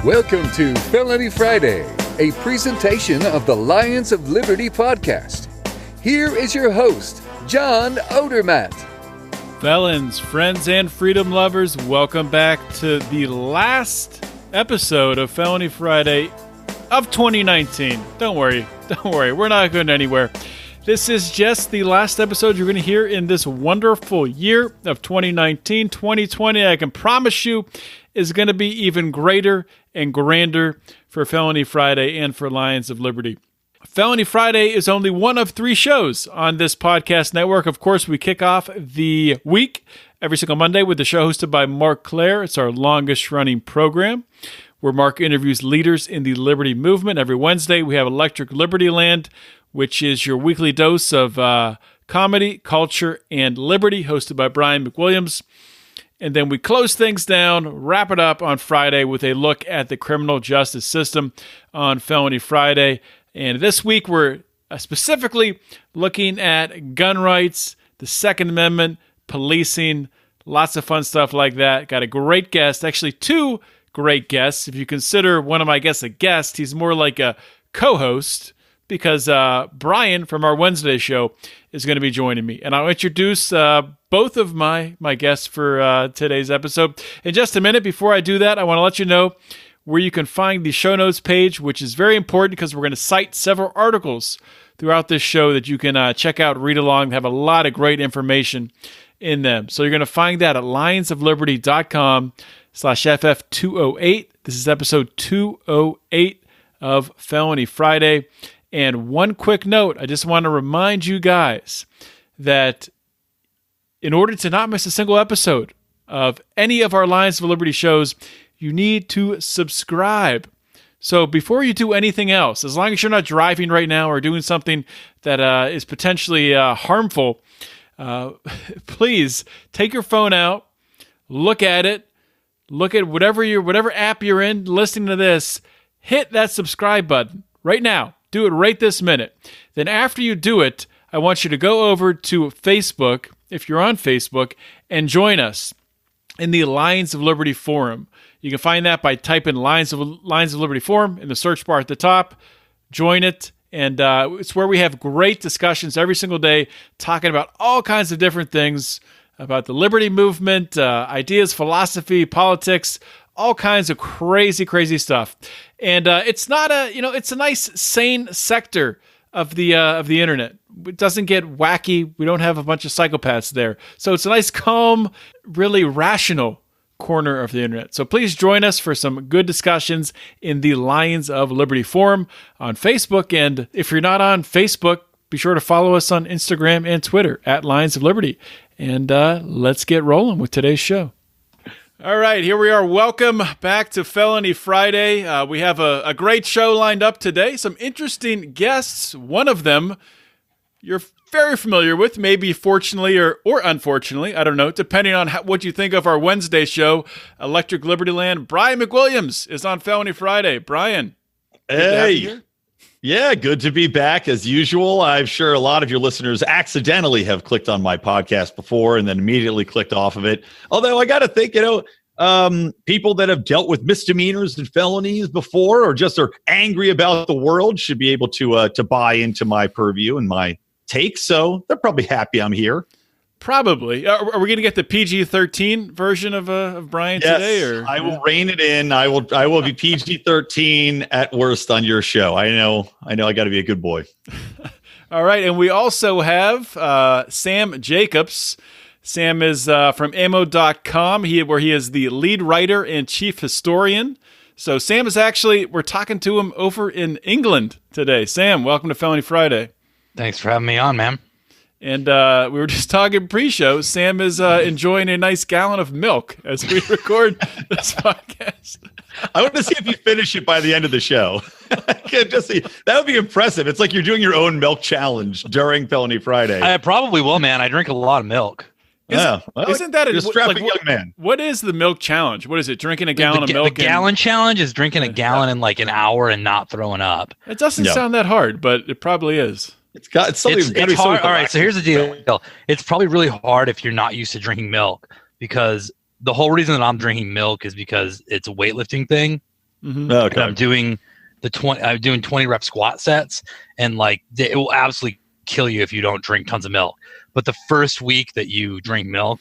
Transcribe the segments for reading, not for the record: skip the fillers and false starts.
Welcome to Felony Friday, a presentation of the Lions of Liberty podcast. Here is your host, John Odermatt. Felons, friends, and freedom lovers, welcome back to the last episode of Felony Friday of 2019. Don't worry, we're not going anywhere. This is just the last episode you're going to hear in this wonderful year of 2019. 2020, I can promise you, is going to be even greater and grander for Felony Friday and for Lions of Liberty. Felony Friday is only one of 3 shows on this podcast network. Of course, we kick off the week every single Monday with the show hosted by Mark Claire. It's our longest running program, where Mark interviews leaders in the Liberty movement. Every Wednesday, we have Electric Liberty Land, which is your weekly dose of comedy, culture, and liberty, hosted by Brian McWilliams. And then we close things down, wrap it up on Friday with a look at the criminal justice system on Felony Friday. And this week, we're specifically looking at gun rights, the Second Amendment, policing, lots of fun stuff like that. Got a great guest, actually 2 great guests. If you consider one of my guests a guest, he's more like a co-host, because Brian from our Wednesday show is going to be joining me. And I'll introduce both of my guests for today's episode in just a minute. Before I do that, I want to let you know where you can find the show notes page, which is very important because we're going to cite several articles throughout this show that you can check out, read along, have a lot of great information in them. So you're going to find that at lionsofliberty.com/FF208. This is episode 208 of Felony Friday. And one quick note, I just want to remind you guys that in order to not miss a single episode of any of our Lions of Liberty shows, you need to subscribe. So before you do anything else, as long as you're not driving right now or doing something that is potentially harmful, please take your phone out, look at whatever app you're in, listening to this, hit that subscribe button right now. Do it right this minute. Then after you do it, I want you to go over to Facebook, if you're on Facebook, and join us in the Lions of Liberty Forum. You can find that by typing Lions of Liberty Forum in the search bar at the top. Join it, and it's where we have great discussions every single day, talking about all kinds of different things, about the Liberty movement, ideas, philosophy, politics, all kinds of crazy stuff. And it's not it's a nice, sane sector of the internet. It doesn't get wacky. We don't have a bunch of psychopaths there. So it's a nice, calm, really rational corner of the internet. So please join us for some good discussions in the Lions of Liberty Forum on Facebook. And if you're not on Facebook, be sure to follow us on Instagram and Twitter at Lions of Liberty. And let's get rolling with today's show. All right, here we are. Welcome back to Felony Friday. We have a great show lined up today. Some interesting guests. One of them you're very familiar with, maybe fortunately or unfortunately. I don't know, depending on what you think of our Wednesday show, Electric Liberty Land. Brian McWilliams is on Felony Friday. Brian, good to have you here. Yeah, good to be back as usual. I'm sure a lot of your listeners accidentally have clicked on my podcast before and then immediately clicked off of it. Although I got to think, people that have dealt with misdemeanors and felonies before or just are angry about the world should be able to buy into my purview and my take. So they're probably happy I'm here. Probably. Are we going to get the PG-13 version of Brian today? Or I will rein it in. I will be PG-13 at worst on your show. I know. I got to be a good boy. All right, and we also have Sam Jacobs. Sam is from ammo.com, where he is the lead writer and chief historian. So Sam is we're talking to him over in England today. Sam, welcome to Felony Friday. Thanks for having me on, man. And we were just talking pre-show. Sam is enjoying a nice gallon of milk as we record this podcast. I want to see if you finish it by the end of the show. I can just see. That would be impressive. It's like you're doing your own milk challenge during Felony Friday. I probably will, man. I drink a lot of milk. Isn't that a strapping young man? What is the milk challenge? What is it? Drinking a gallon of milk? The gallon challenge is drinking a gallon in like an hour and not throwing up. It doesn't sound that hard, but it probably is. It's something. It's hard. All right, so here's the deal. It's probably really hard if you're not used to drinking milk, because the whole reason that I'm drinking milk is because it's a weightlifting thing. Okay. And I'm doing 20 rep squat sets, and like it will absolutely kill you if you don't drink tons of milk. But the first week that you drink milk,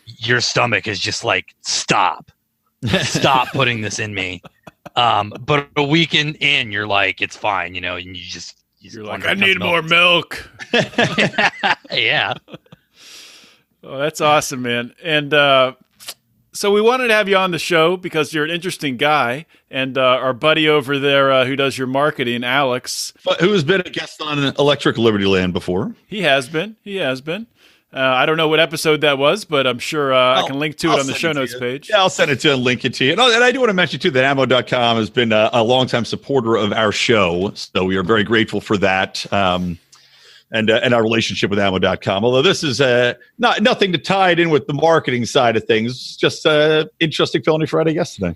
your stomach is just like, stop putting this in me. But a week in, you're like, it's fine, you know, and you're like, I need more milk. Yeah. Oh, that's awesome, man. And so we wanted to have you on the show because you're an interesting guy, and our buddy over there who does your marketing, Alex, who has been a guest on Electric Liberty Land before. He has been. I don't know what episode that was, but I'm sure I can link to it on the show notes page. Yeah, I'll send it to you and link it to you. And I do want to mention, too, that ammo.com has been a longtime supporter of our show. So we are very grateful for that and our relationship with ammo.com. Although this is nothing to tie it in with the marketing side of things. Just interesting Felony Friday yesterday.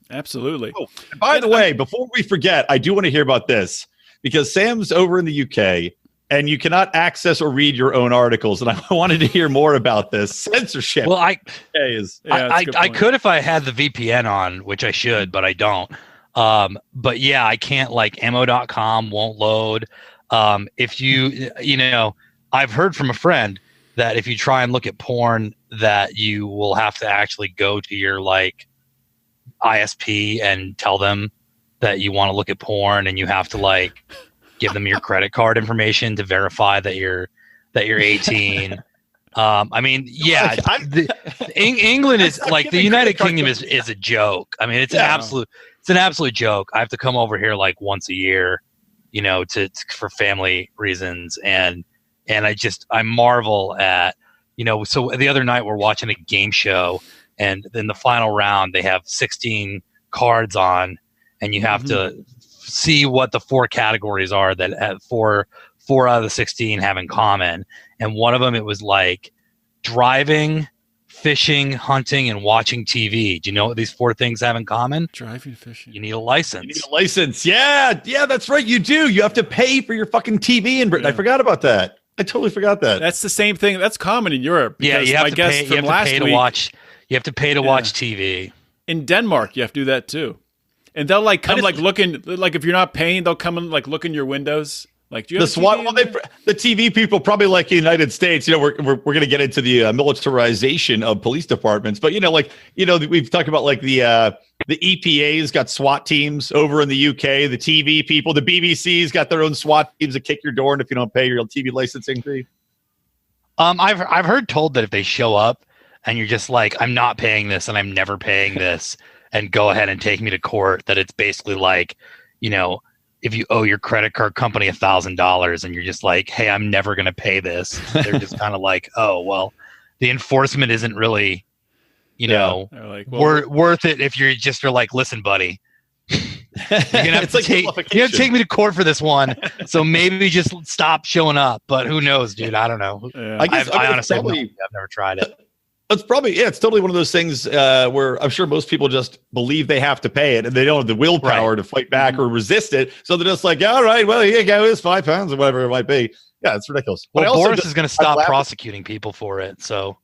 Absolutely. Oh, and by the way, before we forget, I do want to hear about this because Sam's over in the UK. And you cannot access or read your own articles. And I wanted to hear more about this. Censorship. Well, I could if I had the VPN on, which I should, but I don't. But yeah, I can't, like, ammo.com won't load. If you know, I've heard from a friend that if you try and look at porn, that you will have to actually go to your, like, ISP and tell them that you want to look at porn, and you have to, like, give them your credit card information to verify that you're 18. I mean, yeah, England is like the United Kingdom is a joke. I mean, it's an absolute joke. I have to come over here like once a year, you know, for family reasons, and I marvel at, you know. So the other night we're watching a game show, and in the final round they have 16 cards on, and you have to see what the 4 categories are that have four out of the 16 have in common. And one of them, it was like driving, fishing, hunting, and watching TV. Do you know what these 4 things have in common? Driving, fishing. You need a license. You need a license. Yeah, that's right. You do. You have to pay for your fucking TV in Britain. Yeah. I forgot about that. I totally forgot that. That's the same thing. That's common in Europe. Yeah, you have to pay. You have to pay to watch TV. In Denmark, you have to do that too. And they'll like come like looking, like if you're not paying, they'll come and like look in your windows. Like, do you have the SWAT? Well, the TV people probably like the United States. You know, we're going to get into the militarization of police departments, but we've talked about like the EPA's got SWAT teams over in the UK. The TV people, the BBC's got their own SWAT teams that kick your door, and if you don't pay your TV licensing fee. I've heard told that if they show up and you're just like, I'm not paying this and I'm never paying this, and go ahead and take me to court, that it's basically like, you know, if you owe your credit card company $1,000 and you're just like, hey, I'm never going to pay this. They're just kind of like, oh, well, the enforcement isn't really, you know, like, well, worth it if you're just like, listen, buddy, you're gonna have to take me to court for this one. So maybe just stop showing up. But who knows, dude? I don't know. Yeah. I honestly I've never tried it. It's probably, it's totally one of those things where I'm sure most people just believe they have to pay it and they don't have the willpower to fight back or resist it. So they're just like, all right, well, here you go, it's £5 or whatever it might be. Yeah, it's ridiculous. Well, Boris is going to stop prosecuting people for it. So,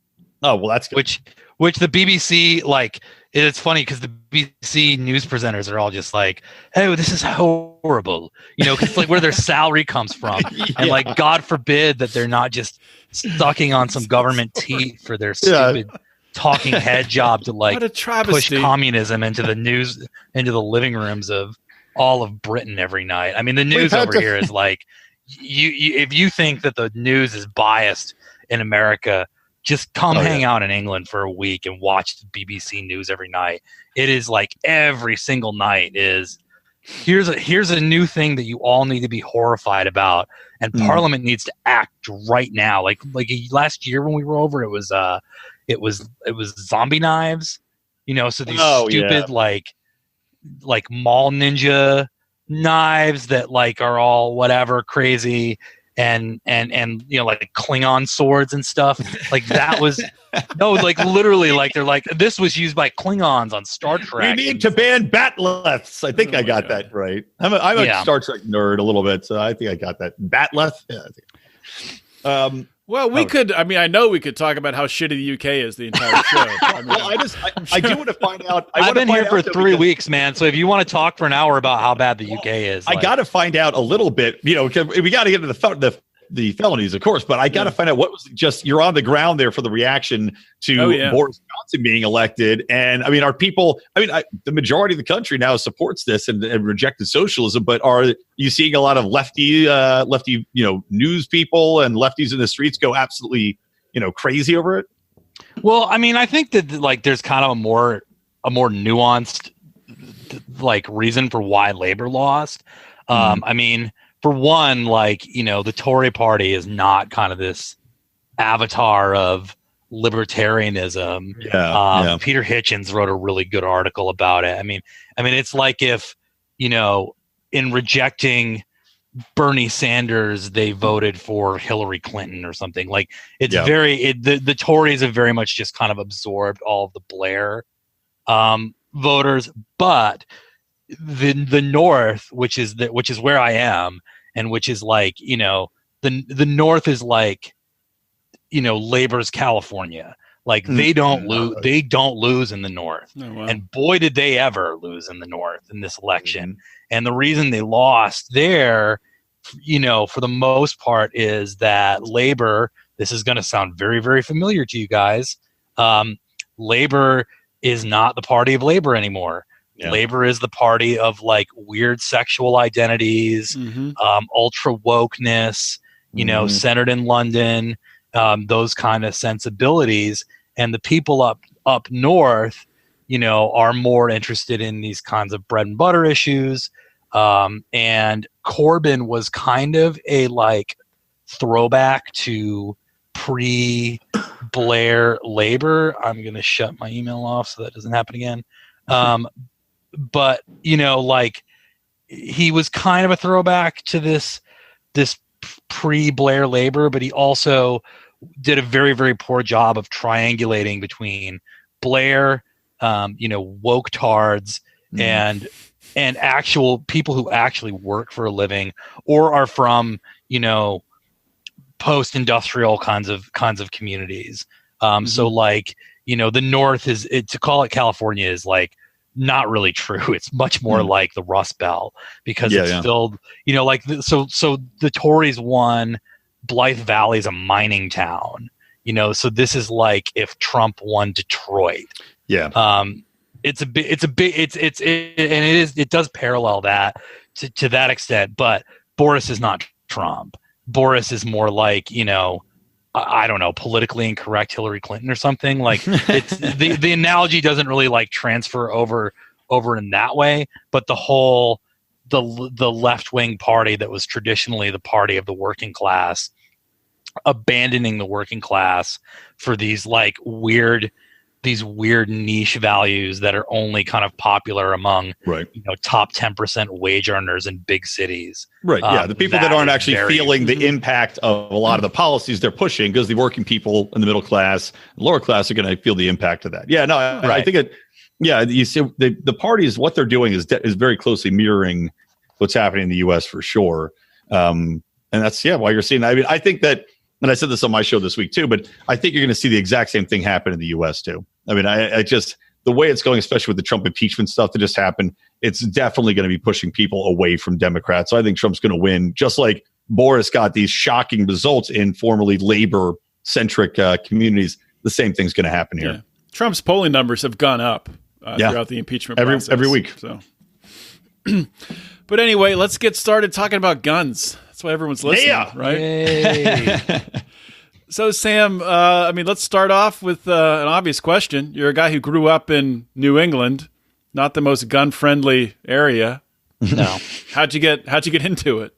oh, well, that's good. Which the BBC, like, it's funny because the BBC news presenters are all just like, hey, this is horrible. You know, because like where their salary comes from. And like, God forbid that they're not just sucking on some government teeth for their stupid talking head job to like push communism into the news, into the living rooms of all of Britain every night. I mean, the news over here is like, you if you think that the news is biased in America, just come hang out in England for a week and watch the BBC News every night. It is like every single night is here's a new thing that you all need to be horrified about, and Parliament needs to act right now. Like last year when we were over, it was zombie knives, you know. So these stupid like mall ninja knives that like are all whatever crazy. And you know, like Klingon swords and stuff like that was like literally like they're like this was used by Klingons on Star Trek. We need to ban batleths. I think I got that right. I'm a Star Trek nerd a little bit, so I think I got that. Batleth. Yeah. Well, we could. I mean, I know we could talk about how shitty the UK is the entire show. I mean, Well, I do want to find out. I've been here for 3 weeks, man. So if you want to talk for an hour about how bad the UK is, I got to find out a little bit. You know, 'cause we got to get into the felonies, of course, but I got to find out what was just, you're on the ground there for the reaction to Boris Johnson being elected. And I mean, are people, the majority of the country now supports this and rejected socialism, but are you seeing a lot of lefty, news people and lefties in the streets go absolutely, crazy over it? Well, I mean, I think that like there's kind of a more nuanced like reason for why labor lost. I mean, for one, like, the Tory party is not kind of this avatar of libertarianism. Peter Hitchens wrote a really good article about it. I mean, it's like if, in rejecting Bernie Sanders, they voted for Hillary Clinton or something. Like it's the Tories have very much just kind of absorbed all of the Blair voters, but the North, which is where I am, and which is like, the North is like, Labor's California. Like they don't lose in the North. Oh, wow. And boy, did they ever lose in the North in this election. And the reason they lost there, for the most part, is that Labor, this is going to sound very, very familiar to you guys. Labor is not the party of labor anymore. Yeah. Labor is the party of like weird sexual identities, ultra wokeness, centered in London, those kind of sensibilities. And the people up north, are more interested in these kinds of bread and butter issues. And Corbyn was kind of a like throwback to pre-Blair labor. I'm going to shut my email off so that doesn't happen again. But, like he was kind of a throwback to this pre-Blair labor, but he also did a very, very poor job of triangulating between Blair, woke tards and actual people who actually work for a living or are from, post-industrial kinds of communities. So like, the North to call it California is like not really true. It's much more like the Rust Belt because it's filled, so the Tories won. Blythe Valley is a mining town, so this is like if Trump won Detroit. Yeah. It does parallel that to that extent, but Boris is not Trump. Boris is more like, I don't know, politically incorrect Hillary Clinton or something. Like it's the analogy doesn't really like transfer over in that way, but the whole the left-wing party that was traditionally the party of the working class abandoning the working class for these weird niche values that are only kind of popular among top 10% wage earners in big cities. Right. Yeah. The people that aren't actually feeling the impact of a lot of the policies they're pushing, because the working people in the middle class, and lower class are going to feel the impact of that. Yeah. No, I think you see the parties, what they're doing is very closely mirroring what's happening in the US for sure. And that's why you're seeing, I think that, and I said this on my show this week too, but I think you're going to see the exact same thing happen in the US too. I just, the way it's going, especially with the Trump impeachment stuff that just happened, it's definitely going to be pushing people away from Democrats. So I think Trump's going to win, just like Boris got these shocking results in formerly labor-centric communities. The same thing's going to happen here. Yeah. Trump's polling numbers have gone up throughout the impeachment process. Every week. So. But anyway, let's get started talking about guns. That's why everyone's listening, right? So, Sam, let's start off with an obvious question. You're a guy who grew up in New England, not the most gun-friendly area. No. How'd you get into it?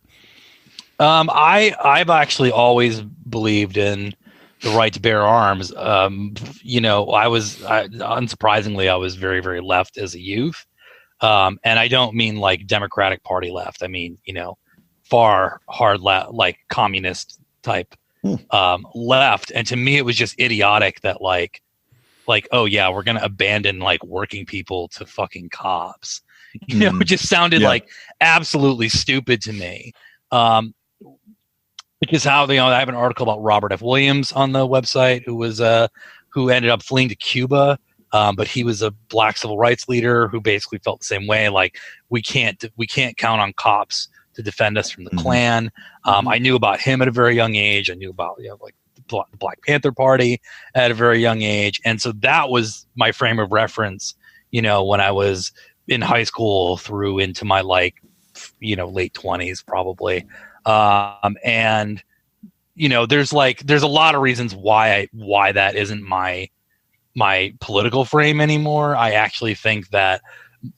I've actually always believed in the right to bear arms. Unsurprisingly, I was very, very left as a youth. And I don't mean like Democratic Party left. I mean, far hard left, like communist type left. And to me, it was just idiotic that like, oh yeah, we're going to abandon like working people to fucking cops. It just sounded like absolutely stupid to me. The which is how, I have an article about Robert F. Williams on the website, who ended up fleeing to Cuba. But he was a black civil rights leader who basically felt the same way. Like, we can't count on cops to defend us from the Klan. I knew about him at a very young age. I knew about like the Black Panther Party at a very young age, and so that was my frame of reference. When I was in high school through into my late 20s probably. And there's a lot of reasons why that isn't my political frame anymore. I actually think that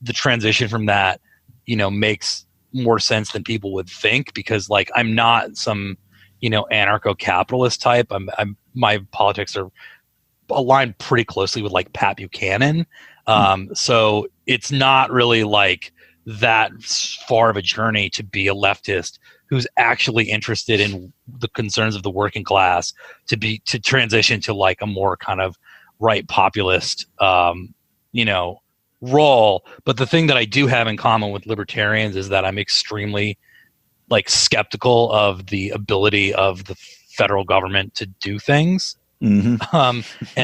the transition from that, makes more sense than people would think, because like, I'm not some, anarcho-capitalist type. My politics are aligned pretty closely with like Pat Buchanan. So it's not really like that far of a journey to be a leftist who's actually interested in the concerns of the working class to transition to like a more kind of right populist, role. But the thing that I do have in common with libertarians is that I'm extremely like skeptical of the ability of the federal government to do things. And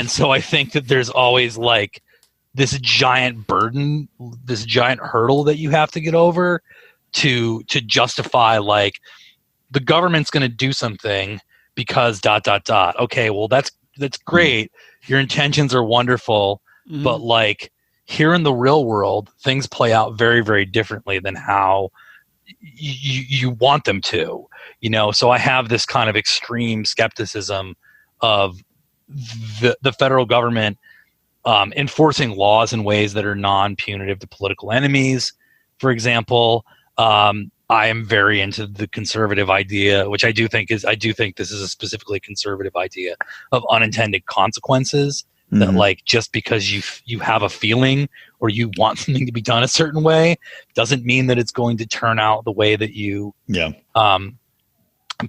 so I think that there's always like this giant burden, this giant hurdle that you have to get over to justify like the government's going to do something because ... Okay, well that's great. Your intentions are wonderful, but like here in the real world, things play out very, very differently than how you want them to. So I have this kind of extreme skepticism of the federal government enforcing laws in ways that are non-punitive to political enemies. For example, I am very into the conservative idea, which I do think this is a specifically conservative idea of unintended consequences. That like, just because you have a feeling or you want something to be done a certain way doesn't mean that it's going to turn out the way that you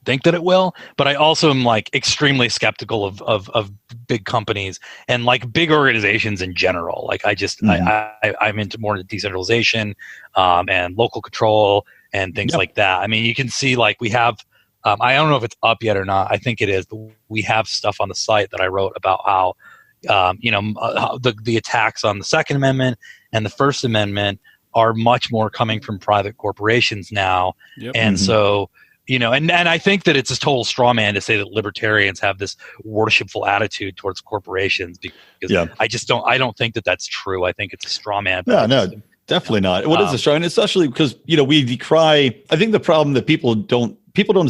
think that it will. But I also am like extremely skeptical of big companies and like big organizations in general. Like I'm into more decentralization and local control and things like that. I mean, you can see like we have I don't know if it's up yet or not. I think it is, but we have stuff on the site that I wrote about how the attacks on the Second Amendment and the First Amendment are much more coming from private corporations now. And so, and I think that it's a total straw man to say that libertarians have this worshipful attitude towards corporations, because I don't think that that's true. I think it's a straw man. No, definitely not. What is a straw man? Especially because, we decry, I think the problem that people don't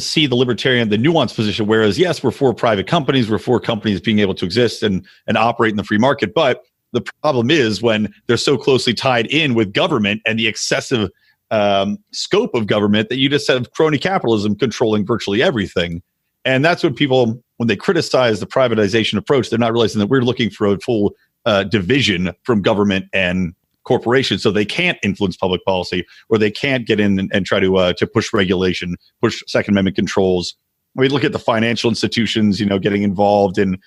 see the libertarian, the nuanced position, whereas yes, we're for private companies, we're for companies being able to exist and operate in the free market. But the problem is when they're so closely tied in with government and the excessive scope of government that you just have crony capitalism controlling virtually everything. And that's what people, when they criticize the privatization approach, they're not realizing that we're looking for a full division from government and corporations, so they can't influence public policy, or they can't get in and try to push regulation, push Second Amendment controls. We look at the financial institutions, getting involved in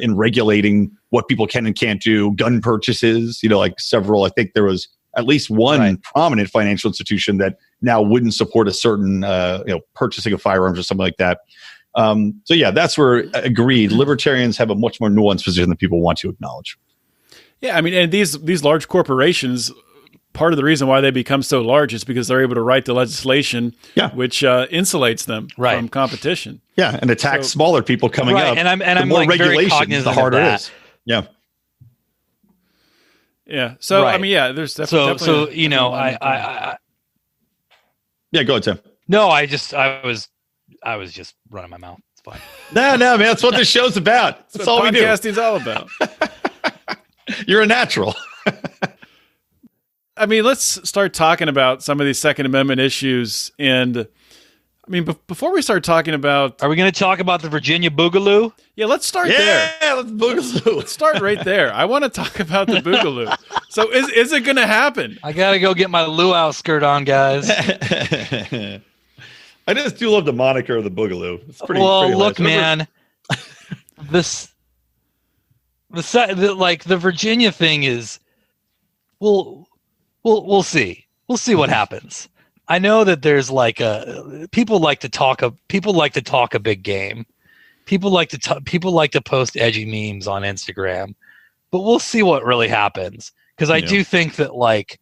regulating what people can and can't do, gun purchases. Like several. I think there was at least one prominent financial institution that now wouldn't support a certain purchasing of firearms or something like that. So yeah, that's where agreed. Libertarians have a much more nuanced position than people want to acknowledge. Yeah, I mean, and these large corporations, part of the reason why they become so large is because they're able to write the legislation, which insulates them from competition. Yeah, and attacks smaller people coming up. And I'm more like very cognizant the harder of that. it is. Yeah. Yeah. So I mean, there's definitely. Yeah, go ahead, Tim. No, I was just running my mouth. It's fine. No, man, that's what this show's about. That's all we do. Podcasting's all about. You're a natural. I mean, let's start talking about some of these Second Amendment issues. And I mean, before we start talking about... Are we going to talk about the Virginia Boogaloo? Yeah, let's start there. Yeah, let's Boogaloo. Let's start right there. I want to talk about the Boogaloo. So is it going to happen? I got to go get my luau skirt on, guys. I just do love the moniker of the Boogaloo. It's pretty look, man. The Virginia thing is, we'll see. We'll see what happens. I know that there's like people like to talk a big game. People like to post edgy memes on Instagram, but we'll see what really happens. Because I do think that, like,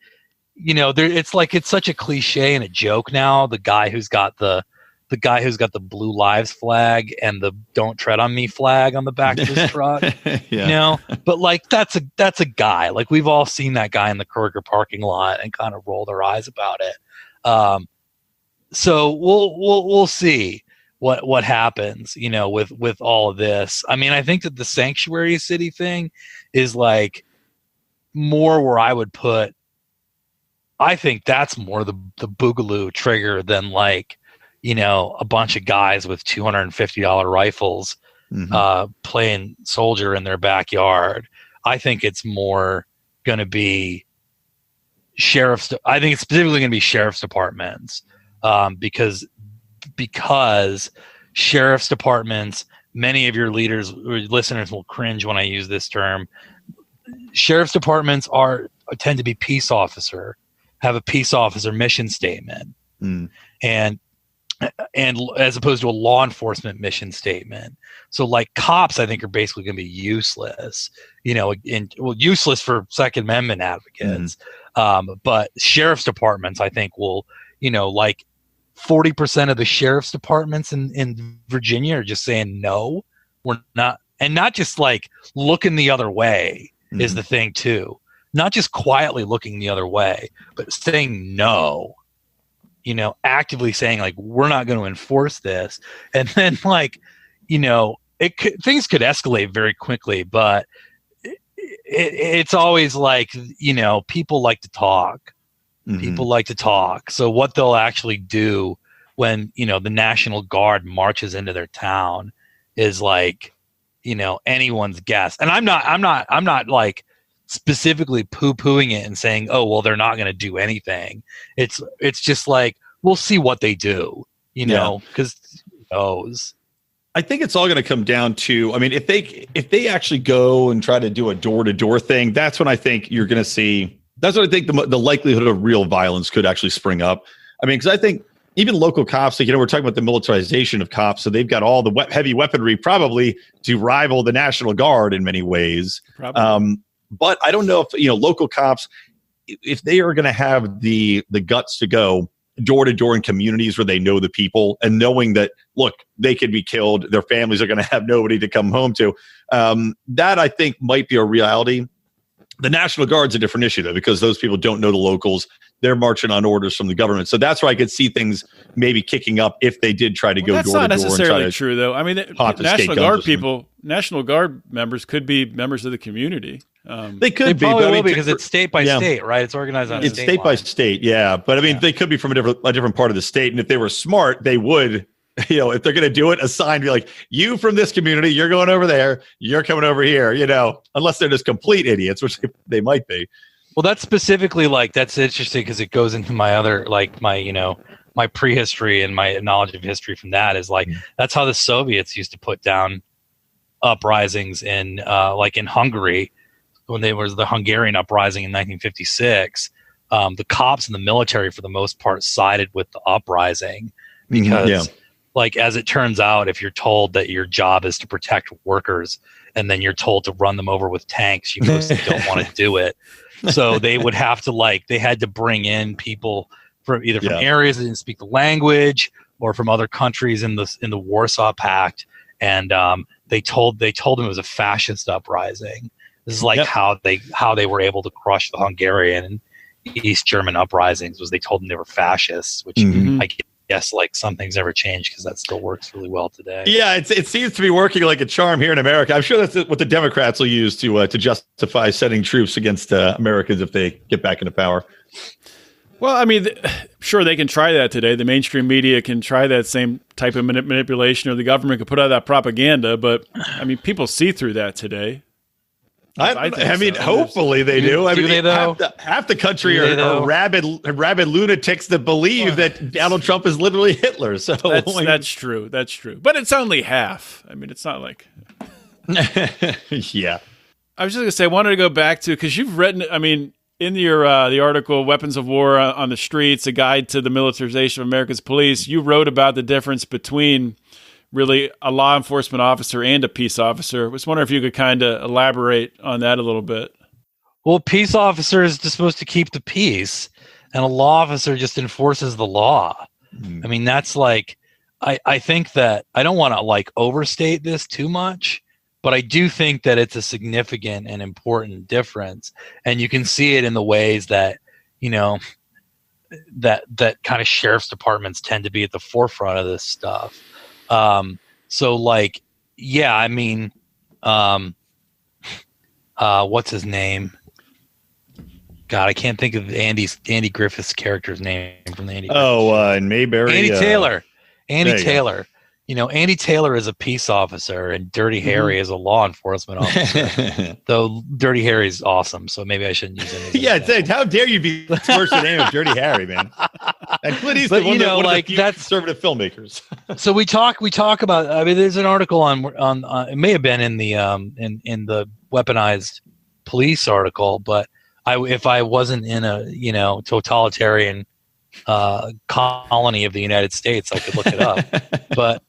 it's such a cliche and a joke now. The guy who's got the Blue Lives flag and the "Don't Tread on Me" flag on the back of his truck. But like that's a guy. Like, we've all seen that guy in the Kroger parking lot and kind of rolled our eyes about it. So we'll see what happens, with all of this. I mean, I think that the sanctuary city thing is like more where I would put. I think that's more the Boogaloo trigger than like, a bunch of guys with $250 rifles playing soldier in their backyard. I think it's more going to be I think it's specifically going to be sheriff's departments, because sheriff's departments, many of your listeners will cringe when I use this term. Sheriff's departments tend to be have a peace officer mission statement, and as opposed to a law enforcement mission statement. So like cops, I think, are basically going to be useless, useless for Second Amendment advocates. But sheriff's departments, I think, will, like 40% of the sheriff's departments in Virginia are just saying, no, we're not. And not just like looking the other way is the thing too. Not just quietly looking the other way, but saying no. Actively saying, like, we're not going to enforce this. And then, like, things could escalate very quickly, but it's always like, people like to talk. People like to talk. So what they'll actually do when, the National Guard marches into their town is like, anyone's guess. And I'm not like specifically poo-pooing it and saying, oh, well, they're not going to do anything. It's just like, we'll see what they do, because who knows. I think it's all going to come down to, I mean, if they actually go and try to do a door-to-door thing, that's when I think you're going to see, that's what I think the likelihood of real violence could actually spring up. I mean, because I think even local cops, like, we're talking about the militarization of cops, so they've got all the heavy weaponry probably to rival the National Guard in many ways. But I don't know if, local cops, if they are going to have the guts to go door to door in communities where they know the people and knowing that, look, they could be killed, their families are going to have nobody to come home to. That I think might be a reality. The National Guard's a different issue, though, because those people don't know the locals. They're marching on orders from the government. So that's where I could see things maybe kicking up if they did try to go door to door. That's not necessarily true, though. I mean, National Guard members could be members of the community. They could be, probably will, because it's state by state, right? It's organized on state by state, yeah. But I mean, they could be from a different part of the state, and if they were smart, they would, if they're going to do it, assign, be like, you from this community, you're going over there, you're coming over here, unless they're just complete idiots, which they might be. Well, that's specifically that's interesting because it goes into my other, like, my prehistory and my knowledge of history from that is like, that's how the Soviets used to put down uprisings in Hungary. When there was the Hungarian uprising in 1956, the cops and the military, for the most part, sided with the uprising because, like, as it turns out, if you're told that your job is to protect workers and then you're told to run them over with tanks, you mostly don't want to do it. So they would have to, they had to bring in people from either from areas that didn't speak the language or from other countries in the Warsaw Pact, and they told them it was a fascist uprising. This is how they were able to crush the Hungarian and East German uprisings, was they told them they were fascists, which I guess some things never change because that still works really well today. Yeah, it seems to be working like a charm here in America. I'm sure that's what the Democrats will use to justify sending troops against Americans if they get back into power. Well, I mean, sure, they can try that today. The mainstream media can try that same type of manipulation, or the government could put out that propaganda. But I mean, people see through that today. I mean, hopefully they do. I mean, they, though? Half the country are rabid lunatics that believe that Donald Trump is literally Hitler. So that's true. That's true. But it's only half. I mean, it's not like. Yeah. I was just going to say, I wanted to go back to, because you've written, I mean, in your the article "Weapons of War on the Streets: A Guide to the Militarization of America's Police," you wrote about the difference between really a law enforcement officer and a peace officer. I was wondering if you could kind of elaborate on that a little bit. Well, peace officer is just supposed to keep the peace, and a law officer just enforces the law. I mean, that's like, I think that I don't want to like overstate this too much, but I do think that it's a significant and important difference. And you can see it in the ways that, that kind of sheriff's departments tend to be at the forefront of this stuff. So like, yeah, I mean, what's his name? God, I can't think of Andy Griffith's character's name from the Andy. And Mayberry. Andy Taylor. Andy There you Taylor. Andy Taylor is a peace officer, and Dirty Harry is a law enforcement officer. Though Dirty Harry's awesome, so maybe I shouldn't use him. How dare you be worse the name of Dirty Harry, man? And Clint Eastwood, one of the few conservative filmmakers. So we talk about. I mean, there's an article on it may have been in the in the weaponized police article, but if I wasn't in a totalitarian colony of the United States, I could look it up. But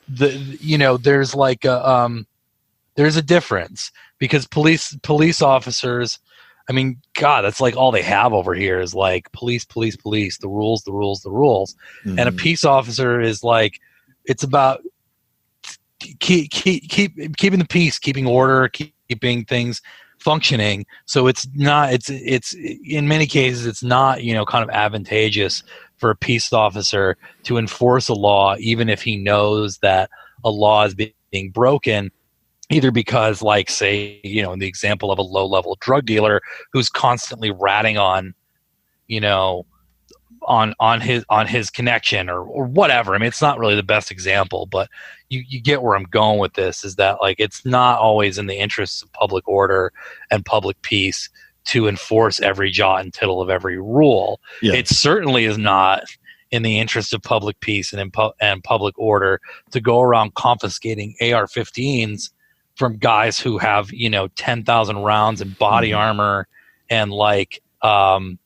there's like there's a difference, because police officers, I mean, God, that's like all they have over here is like police, the rules. Mm-hmm. And a peace officer is like, it's about keeping the peace, keeping order, keeping things functioning. So it's in many cases it's not kind of advantageous for a peace officer to enforce a law, even if he knows that a law is being broken, either because, like, say, in the example of a low-level drug dealer who's constantly ratting on his connection or whatever. I mean, it's not really the best example, but you get where I'm going with this, is that like it's not always in the interests of public order and public peace to enforce every jot and tittle of every rule. Yeah. It certainly is not in the interest of public peace and public order to go around confiscating AR-15s from guys who have 10,000 rounds and body armor and like night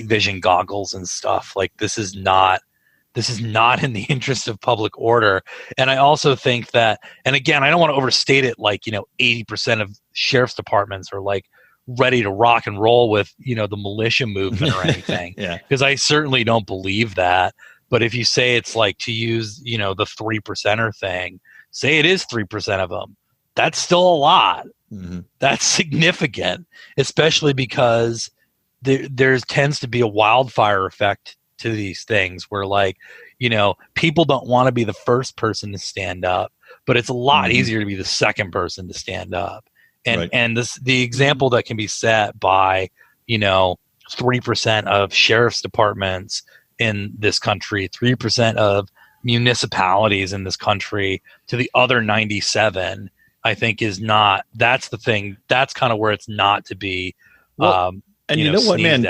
vision goggles and stuff. Like this is not in the interest of public order. And I also think that, and again, I don't want to overstate it, like 80% of sheriff's departments are like ready to rock and roll with the militia movement or anything. Yeah, because I certainly don't believe that. But if you say it's like, to use the 3%er thing, say it is 3% of them, that's still a lot. Mm-hmm. That's significant, especially because there tends to be a wildfire effect to these things where, like, people don't want to be the first person to stand up, but it's a lot easier to be the second person to stand up. And right. And the example that can be set by 3% of sheriff's departments in this country, 3% of municipalities in this country to the other 97, I think is not. That's the thing. That's kind of where it's not to be. Well, and you know what, man?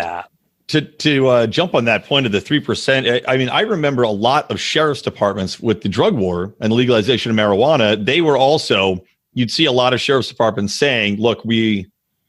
To jump on that point of the 3%, I mean, I remember a lot of sheriff's departments with the drug war and legalization of marijuana. They were also, you'd see a lot of sheriff's departments saying, look, we're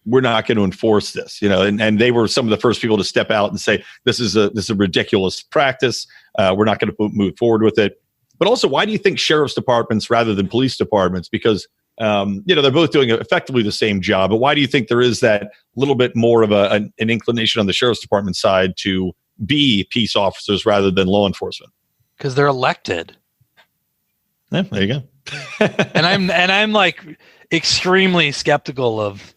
not going to enforce this, and they were some of the first people to step out and say, this is a ridiculous practice. We're not going to move forward with it. But also, why do you think sheriff's departments rather than police departments? Because they're both doing effectively the same job, but why do you think there is that little bit more of an inclination on the sheriff's department side to be peace officers rather than law enforcement? Because they're elected. Yeah, there you go. and I'm like extremely skeptical of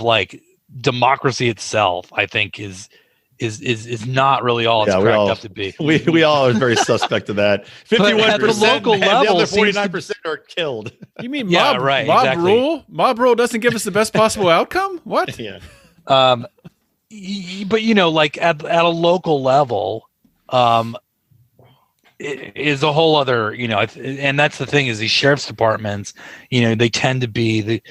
like democracy itself. I think is not really all it's cracked up to be. We all are very suspect of that. 51% at the local level, the other 49% are killed. You mean mob rule? Mob rule doesn't give us the best possible outcome? What? Yeah. But like at a local level, it is a whole other, and that's the thing, is these sheriff's departments, they tend to be the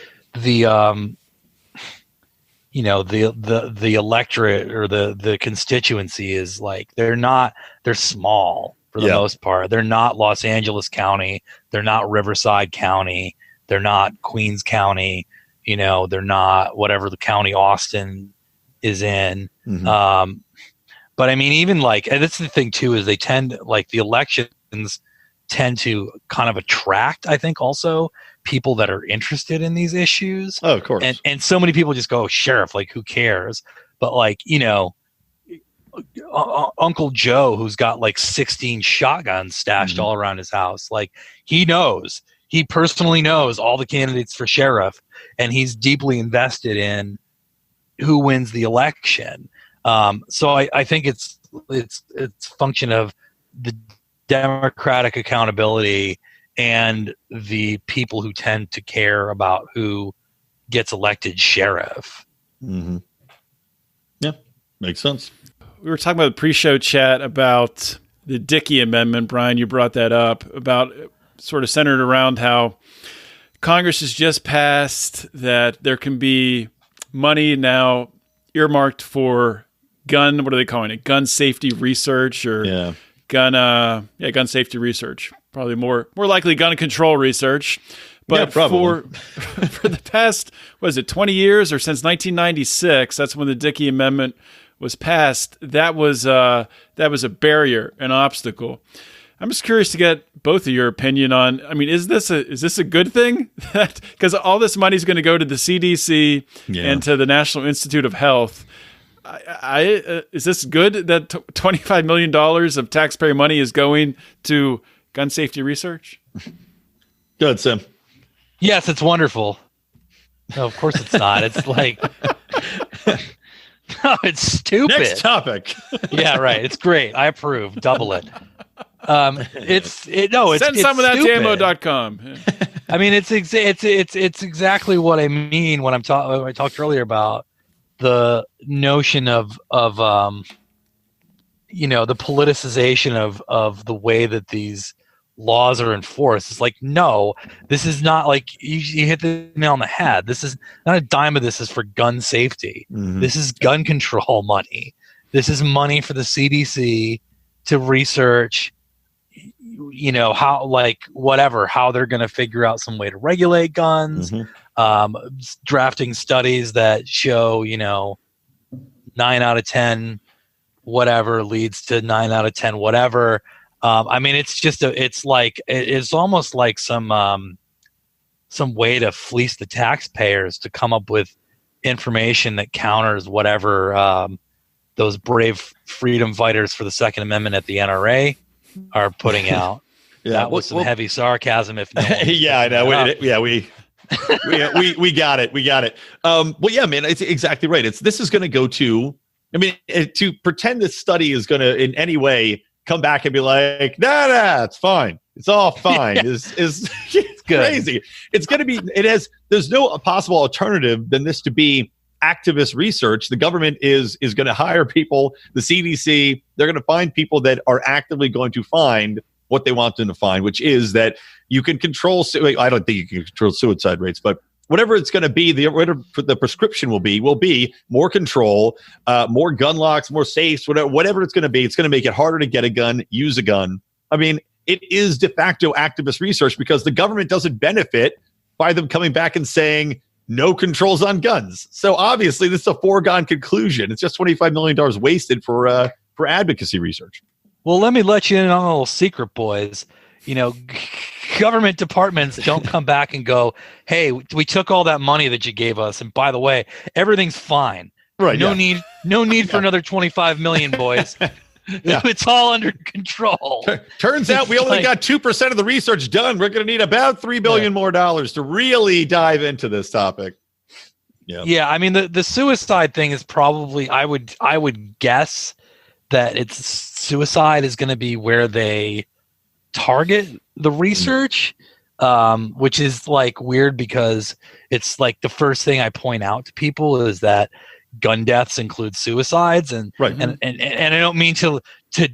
electorate or the constituency is like, they're small for the most part. They're not Los Angeles County. They're not Riverside County. They're not Queens County. They're not whatever the county Austin is in. Mhm. But I mean, even like, and that's the thing too, is they tend, like, the elections tend to kind of attract, I think, also people that are interested in these issues. Oh, of course. And so many people just go, sheriff, like, who cares? But like, Uncle Joe, who's got like 16 shotguns stashed all around his house, like, he personally knows all the candidates for sheriff, and he's deeply invested in who wins the election. So I think it's function of the democratic accountability and the people who tend to care about who gets elected sheriff. Mm-hmm. Yeah, makes sense. We were talking about the pre-show chat about the Dickey Amendment. Brian, you brought that up, about sort of centered around how Congress has just passed that there can be money now earmarked for gun, what are they calling it? Gun safety research, or gun safety research. Probably more likely gun control research. But for the past, 20 years, or since 1996, that's when the Dickey Amendment was passed. That was a barrier, an obstacle. I'm just curious to get both of your opinion on. I mean, is this a good thing? Because all this money is going to go to the CDC and to the National Institute of Health. Is this good that $25 million of taxpayer money is going to gun safety research? Good, Sam. Yes, it's wonderful. No, of course it's not. It's like, no, it's stupid. Next topic. Yeah, right. It's great. I approve. Double it. It's send it's some of that stupid. to ammo.com. I mean, it's exactly what I mean when I talked earlier about the notion of the politicization of the way that these laws are enforced. It's like, no, this is not, like, you hit the nail on the head. This is not a dime of this is for gun safety. Mm-hmm. This is gun control money. This is money for the CDC to research, how they're going to figure out some way to regulate guns. Drafting studies that show, 9 out of 10 whatever leads to 9 out of 10 whatever. I mean, it's almost like some way to fleece the taxpayers to come up with information that counters whatever those brave freedom fighters for the Second Amendment at the NRA are putting out. That was some heavy sarcasm. If no yeah, I know. We got it. We got it. Well, yeah, man, it's exactly right. This is going to go to, to pretend this study is going to in any way come back and be like, nah, it's fine. It's all fine. It's crazy. It's going to be, there's no possible alternative than this to be activist research. The government is going to hire people, the CDC, they're going to find people that are actively going to find what they want them to find, which is that you can control, I don't think you can control suicide rates, but whatever it's going to be, whatever the prescription will be more control, more gun locks, more safes, whatever it's going to be. It's going to make it harder to get a gun, use a gun. I mean, it is de facto activist research because the government doesn't benefit by them coming back and saying no controls on guns. So obviously this is a foregone conclusion. It's just $25 million wasted for advocacy research. Well, let me let you in on a little secret, boys. Government departments don't come back and go, hey, we took all that money that you gave us, and by the way, everything's fine. Right. No need for another 25 million, boys. It's all under control. Turns out we only got 2% of the research done. We're going to need about $3 billion more dollars to really dive into this topic. Yeah. I mean, the suicide thing is probably, I would guess that it's suicide is going to be where they target the research, which is like weird because it's like the first thing I point out to people is that gun deaths include suicides, and and I don't mean to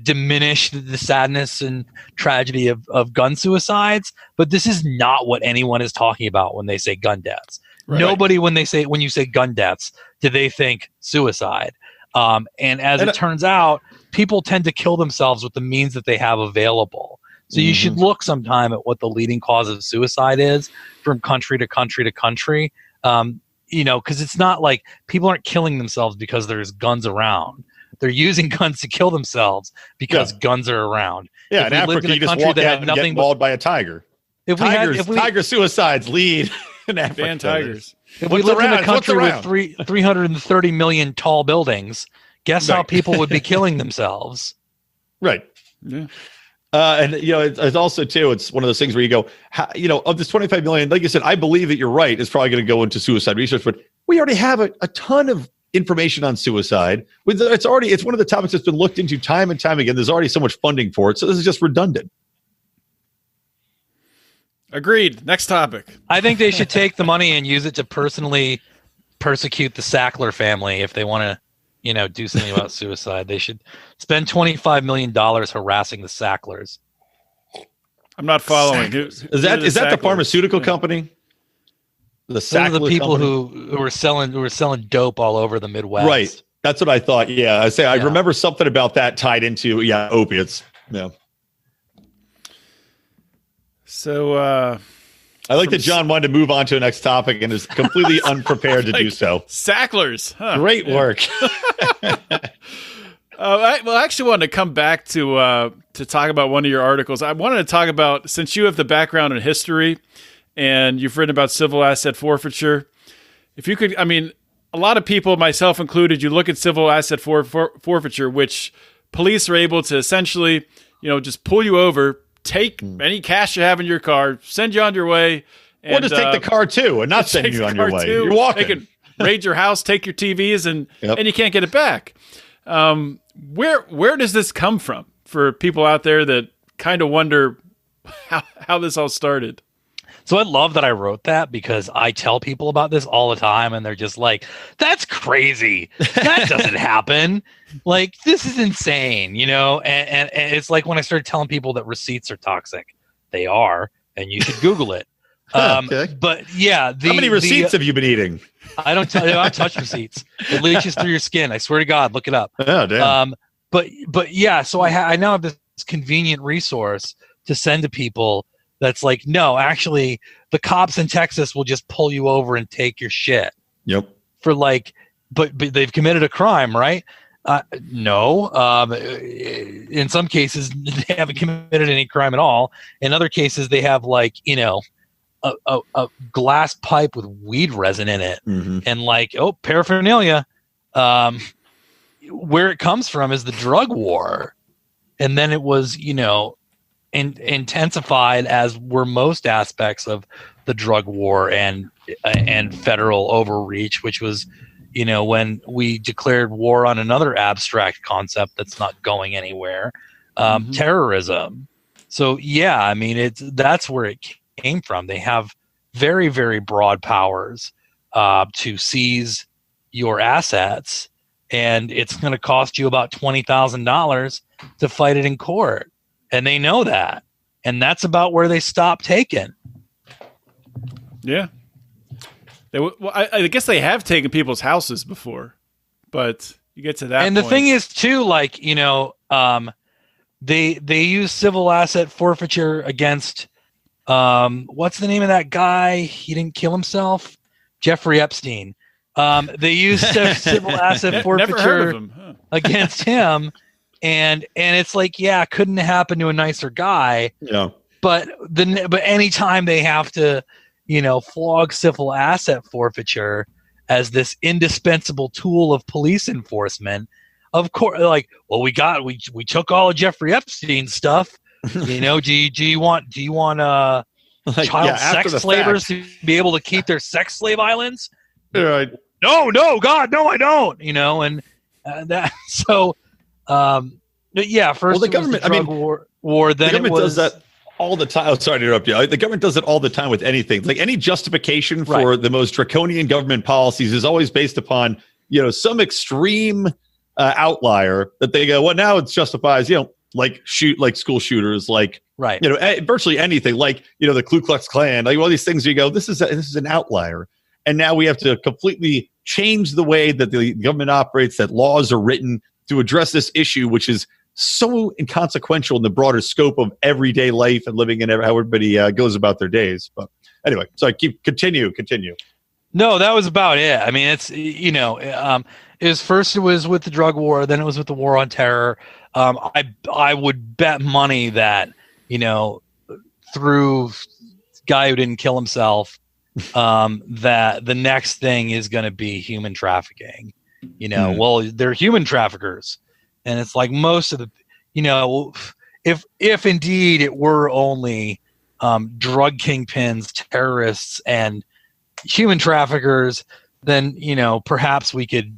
diminish the sadness and tragedy of gun suicides, but this is not what anyone is talking about when they say gun deaths. Right. Nobody when you say gun deaths, do they think suicide? And it turns out, people tend to kill themselves with the means that they have available. So you should look sometime at what the leading cause of suicide is from country to country to country. Because it's not like people aren't killing themselves because there's guns around. They're using guns to kill themselves because guns are around. Yeah, in Africa, you just walk out and get mauled by a tiger. Tiger suicides lead in Africa. Ban tigers. If we lived in a country with 330 million tall buildings, guess how people would be killing themselves? Right. Yeah. And it's also too. It's one of those things where you go, of this 25 million, like you said, I believe that you're right. It's probably going to go into suicide research, but we already have a ton of information on suicide. It's one of the topics that's been looked into time and time again. There's already so much funding for it, so this is just redundant. Agreed. Next topic. I think they should take the money and use it to personally persecute the Sackler family if they want to. Do something about suicide. They should spend $25 million harassing the Sacklers. I'm not following. Is that the pharmaceutical company? The Sackler Those are the people company? who were selling dope all over the Midwest. Right. That's what I thought. Yeah. I remember something about that tied into opiates. Yeah. So I like that John wanted to move on to the next topic and is completely unprepared to do so. Sacklers. Huh. Great work. I actually wanted to come back to talk about one of your articles. I wanted to talk about, since you have the background in history and you've written about civil asset forfeiture, if you could, a lot of people, myself included, you look at civil asset forfeiture, which police are able to essentially, just pull you over, take any cash you have in your car, send you on your way. And, or just take the car too and not send you on your way. You're walking. They can raid your house, take your TVs, and you can't get it back. Where does this come from for people out there that kind of wonder how this all started? So I love that I wrote that because I tell people about this all the time and they're just like, that's crazy. That doesn't happen. Like, this is insane, and it's like when I started telling people that receipts are toxic. They are, and you should Google it. Okay. But yeah. How many receipts have you been eating? I don't touch receipts. It leaches through your skin. I swear to God, look it up. Oh, damn. But yeah, so I now have this convenient resource to send to people that's like, no, actually, the cops in Texas will just pull you over and take your shit. Yep. For but they've committed a crime, right? No. In some cases, they haven't committed any crime at all. In other cases, they have a glass pipe with weed resin in it, and paraphernalia. Where it comes from is the drug war, and then it was intensified as were most aspects of the drug war and federal overreach, which was when we declared war on another abstract concept that's not going anywhere, terrorism. So yeah, that's where it came from. They have very, very broad powers to seize your assets, and it's going to cost you about $20,000 to fight it in court. And they know that. And that's about where they stop taking. Yeah. I guess they have taken people's houses before, but you get to that and point. The thing is, too, they use civil asset forfeiture against, what's the name of that guy? He didn't kill himself? Jeffrey Epstein. They use civil asset forfeiture against him. And it's like, yeah, couldn't happen to a nicer guy. Yeah. But anytime they have to, flog civil asset forfeiture as this indispensable tool of police enforcement, of course, we took all of Jeffrey Epstein's stuff. Do you want child sex slavers to be able to keep their sex slave islands? Right. No, God, no, I don't. And that so. Yeah, first the government. War. Then the government does that all the time. Oh, sorry to interrupt you. The government does it all the time with anything. Like any justification for the most draconian government policies is always based upon some extreme outlier that they go, well, now it justifies like school shooters, virtually anything, the Ku Klux Klan, all these things. You go, this is an outlier, and now we have to completely change the way that the government operates, that laws are written to address this issue, which is so inconsequential in the broader scope of everyday life and living in how everybody goes about their days. But anyway, so continue. No, that was about it. I mean, it's, it was with the drug war, then it was with the war on terror. I would bet money that, through guy who didn't kill himself, that the next thing is going to be human trafficking. Well, they're human traffickers, and it's like most of the, if indeed it were only drug kingpins, terrorists, and human traffickers, then perhaps we could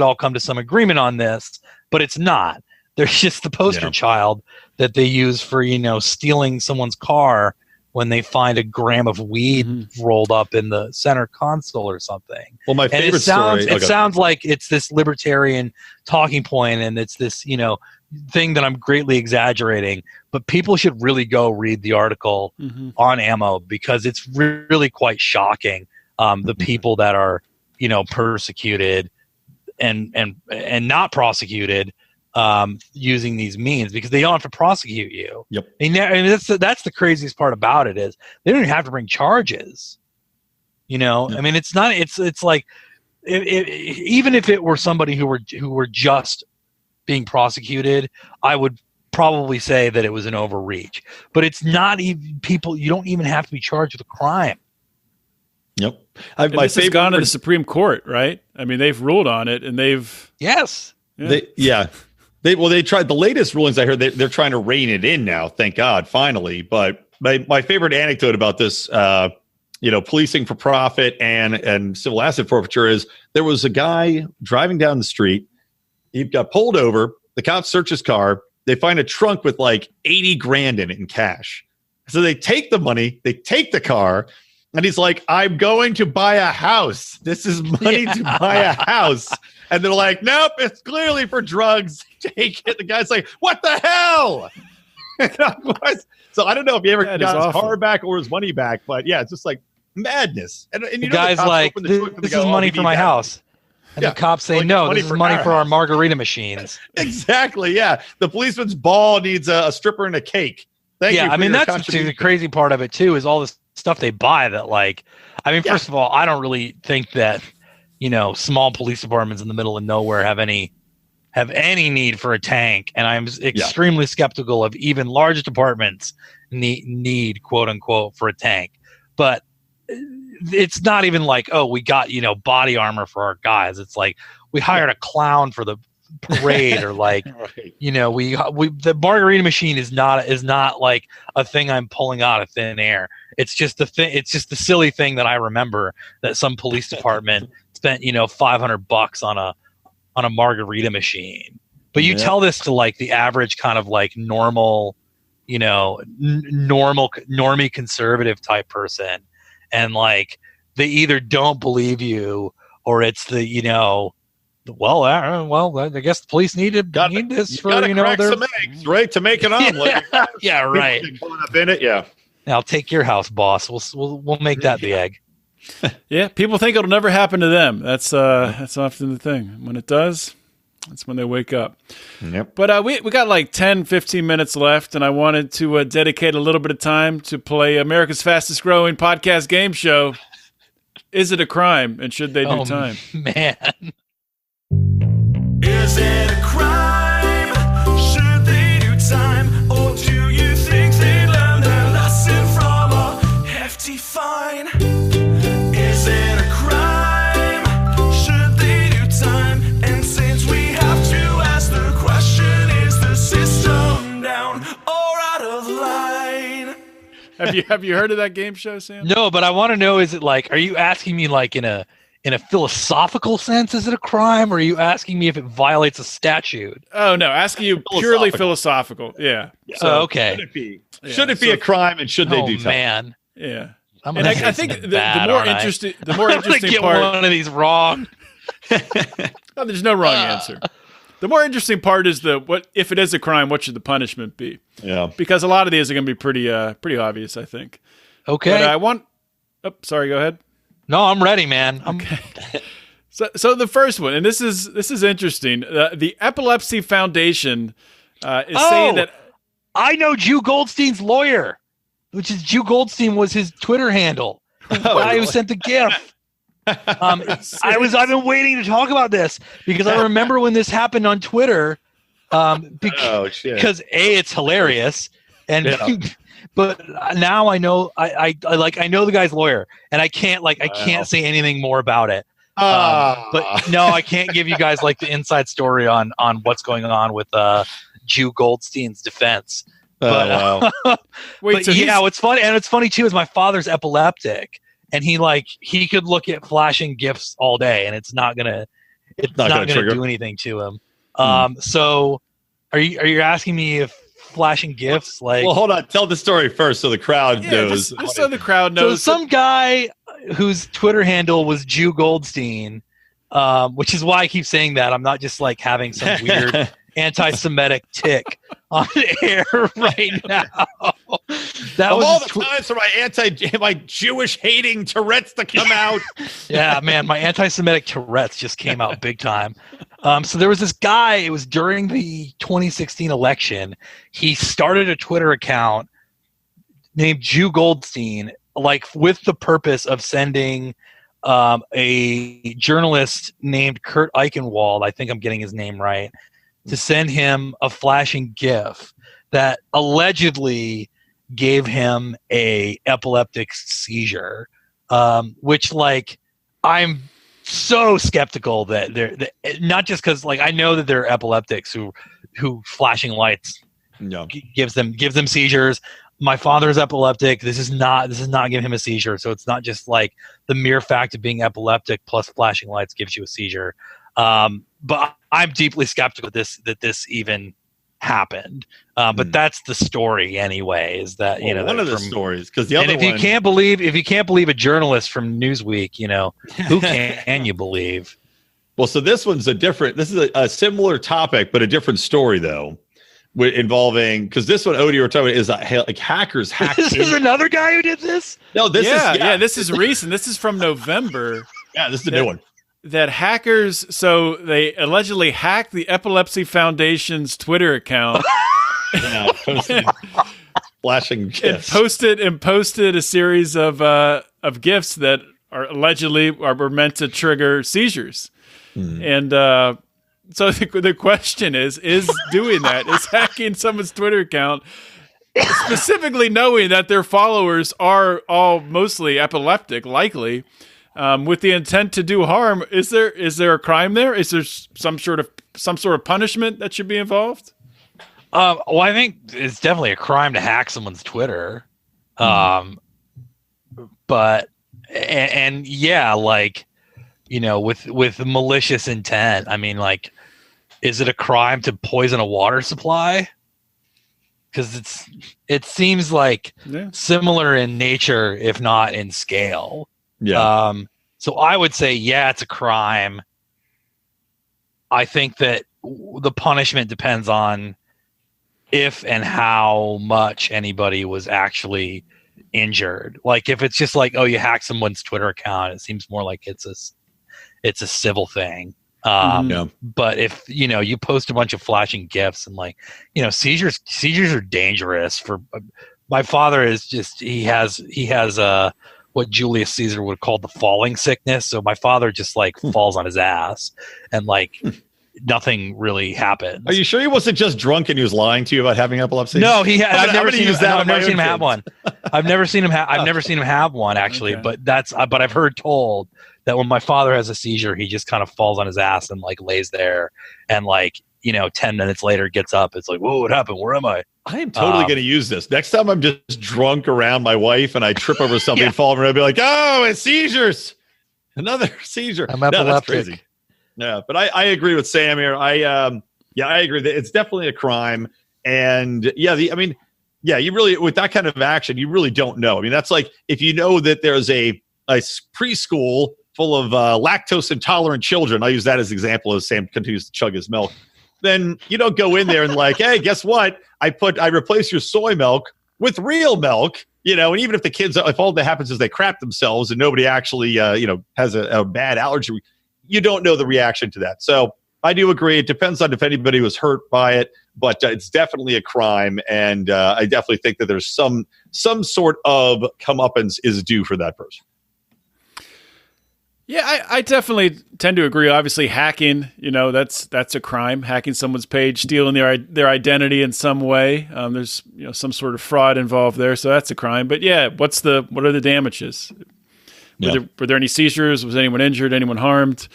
all come to some agreement on this. But it's not. There's just the poster child that they use for stealing someone's car when they find a gram of weed rolled up in the center console or something. Well, my favorite story. It sounds like it's this libertarian talking point, and it's this thing that I'm greatly exaggerating. But people should really go read the article on ammo, because it's really quite shocking. The people that are persecuted and not prosecuted using these means, because they don't have to prosecute you. Yep. And that's the craziest part about it, is they don't even have to bring charges. I mean, it's not. It's like even if it were somebody who were just being prosecuted, I would probably say that it was an overreach. But it's not even people. You don't even have to be charged with a crime. Yep. This has gone to the Supreme Court, right? I mean, they've ruled on it, and they've They tried the latest rulings. I heard they're trying to rein it in now. Thank God, finally. But my favorite anecdote about this, policing for profit and civil asset forfeiture is there was a guy driving down the street. He got pulled over. The cops search his car. They find a trunk with like 80 grand in it in cash. So they take the money, they take the car, and he's like, I'm going to buy a house. This is money to buy a house. And they're like, nope, it's clearly for drugs. Take it. The guy's like, what the hell? So I don't know if he ever got his car back or his money back, but yeah, it's just like madness. And the guy's like, this is money for my house. And the cops say, no, this is money for our margarita machines. Exactly, yeah. The policeman's ball needs a stripper and a cake. Thank you. I mean, that's the crazy part of it, too, is all this stuff they buy that, like, I mean, first of all, I don't really think that, small police departments in the middle of nowhere have any need for a tank. And I'm extremely skeptical of even large departments need quote unquote for a tank. But it's not even like, oh, we got, body armor for our guys. It's like we hired a clown for the parade or like, right. We the margarita machine is not like a thing I'm pulling out of thin air. It's just the thing. It's just the silly thing that I remember that some police department spent, $500 on a margarita machine. But you tell this to like the average kind of like normal, normie conservative type person, and like they either don't believe you or it's the I guess the police need this for crack some eggs, right, to make an omelet. Yeah, right. Up in it, yeah. I'll take your house, boss. We'll make that the egg. Yeah, people think it'll never happen to them. That's often the thing. When it does, that's when they wake up. Yep. But we got like 10, 15 minutes left, and I wanted to dedicate a little bit of time to play America's fastest growing podcast game show. Is it a crime, and should they do time? Man. Is it a crime? Should they do time? Or do you think they learned their lesson from a hefty fine? Is it a crime? Should they do time? And since we have to ask the question, is the system down or out of line? Have you heard of that game show, Sam? No, but I want to know, is it like, are you asking me like in a philosophical sense, is it a crime, or are you asking me if it violates a statute? Oh no, asking you purely philosophical. Yeah. So okay. Should it be a crime, and should they do time? Man. Yeah. And I think the more interesting get part. One of these wrong. No, there's no wrong answer. The more interesting part is what if it is a crime, what should the punishment be? Yeah. Because a lot of these are going to be pretty obvious, I think. Okay. But sorry, go ahead. No, I'm ready, man. Okay. So the first one, and this is interesting. The Epilepsy Foundation is saying that I know Jew Goldstein's lawyer, which is Jew Goldstein was his Twitter handle. Guy who sent the GIF. I've been waiting to talk about this because I remember when this happened on Twitter. Because it's hilarious, and but now I know I know the guy's lawyer, and I can't say anything more about it. But no, I can't give you guys like the inside story on what's going on with Jew Goldstein's defense. But Wait, so what's funny, and it's funny too, is my father's epileptic, and he could look at flashing GIFs all day, and it's not gonna do anything to him. So are you asking me if flashing GIFs like? Well, hold on. Tell the story first, so the crowd knows. Just so the crowd knows. So some guy whose Twitter handle was Jew Goldstein, which is why I keep saying that. I'm not just like having some weird anti-Semitic tick on air right now. That of was all the times for my Jewish hating Tourette's to come out. Yeah, man, my anti-Semitic Tourette's just came out big time. So there was this guy, it was during the 2016 election. He started a Twitter account named Jew Goldstein, like with the purpose of sending a journalist named Kurt Eichenwald, I think I'm getting his name right, to send him a flashing GIF that allegedly gave him a epileptic seizure, which like I'm so skeptical that they're not just because like I know that there are epileptics who flashing lights gives them seizures. My father's epileptic. This is not giving him a seizure. So it's not just like the mere fact of being epileptic plus flashing lights gives you a seizure. But I'm deeply skeptical that this even happened. But that's the story anyway, is that, one of the stories, because the other if you can't believe a journalist from Newsweek, who can you believe? Well, so this is a similar topic, but a different story though, involving, because this one, Odie, we're talking about is like hackers hacked. This is another guy who did this? No, this is recent. This is from November. Yeah, this is the new one. That hackers, so they allegedly hacked the Epilepsy Foundation's Twitter account. Flashing GIFs. And posted a series of GIFs that are allegedly were meant to trigger seizures. And so the question is doing that, is hacking someone's Twitter account, specifically knowing that their followers are all mostly epileptic, likely, with the intent to do harm. Is there a crime there? Is there some sort of punishment that should be involved? Well, I think it's definitely a crime to hack someone's Twitter. But yeah, like, with malicious intent, I mean, like, is it a crime to poison a water supply? Because it seems like similar in nature, if not in scale. Yeah. So I would say, yeah, it's a crime. I think that the punishment depends on if and how much anybody was actually injured. Like if it's just like, oh, you hack someone's Twitter account, it seems more like it's a civil thing. But if you post a bunch of flashing GIFs and like, seizures are dangerous. For my father is just he has what Julius Caesar would call the falling sickness. So my father just like falls on his ass and like nothing really happens. Are you sure he wasn't just drunk and he was lying to you about having epilepsy? No, I've never seen him have one. I've never seen him have one actually, okay. But I've heard told that when my father has a seizure, he just kind of falls on his ass and like lays there and like, 10 minutes later gets up. It's like, whoa, what happened? Where am I? I am totally going to use this. Next time I'm just drunk around my wife and I trip over something and fall over, I'll be like, oh, it's seizures. Another seizure. I'm epileptic. No, that's crazy. Yeah, but I agree with Sam here. I agree that it's definitely a crime. And you really, with that kind of action, you really don't know. I mean, that's like if you know that there's a preschool full of lactose intolerant children. I use that as an example as Sam continues to chug his milk. Then you don't go in there and like, hey, guess what? I replace your soy milk with real milk, and even if the kids, if all that happens is they crap themselves and nobody actually, has a bad allergy, you don't know the reaction to that. So I do agree. It depends on if anybody was hurt by it, but it's definitely a crime. And I definitely think that there's some sort of comeuppance is due for that person. Yeah, I definitely tend to agree. Obviously, hacking, that's a crime. Hacking someone's page, stealing their identity in some way. There's some sort of fraud involved there, so that's a crime. But yeah, what are the damages? Were there any seizures? Was anyone injured? Anyone harmed?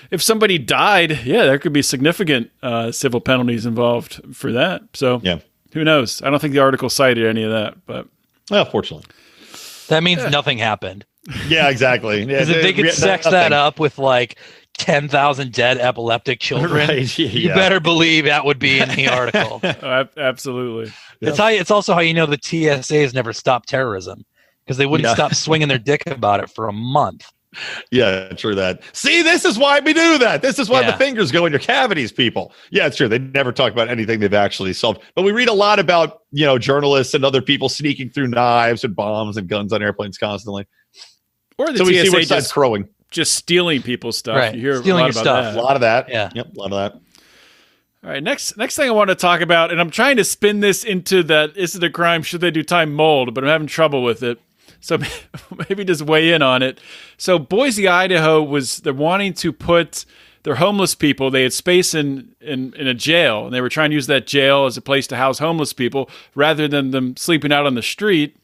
If somebody died, yeah, there could be significant civil penalties involved for that. So who knows? I don't think the article cited any of that, but fortunately, that means nothing happened. Yeah, exactly. Because if they could sex that up with like 10,000 dead epileptic children, right, you better believe that would be in the article. Absolutely. It's also how you know the TSA has never stopped terrorism, because they wouldn't stop swinging their dick about it for a month. Yeah, true that. See, this is why we do that. This is why the fingers go in your cavities, people. Yeah, it's true. They never talk about anything they've actually solved. But we read a lot about, journalists and other people sneaking through knives and bombs and guns on airplanes constantly. Or the so we TSA see which side's crowing. Just stealing people's stuff. Right. You hear stealing a lot about stuff. that. A lot of that. Yeah. Yep, a lot of that. All right, next thing I want to talk about, and I'm trying to spin this into that, is it a crime, should they do time mold, but I'm having trouble with it. So maybe just weigh in on it. So Boise, Idaho they're wanting to put their homeless people, they had space in a jail, and they were trying to use that jail as a place to house homeless people rather than them sleeping out on the street.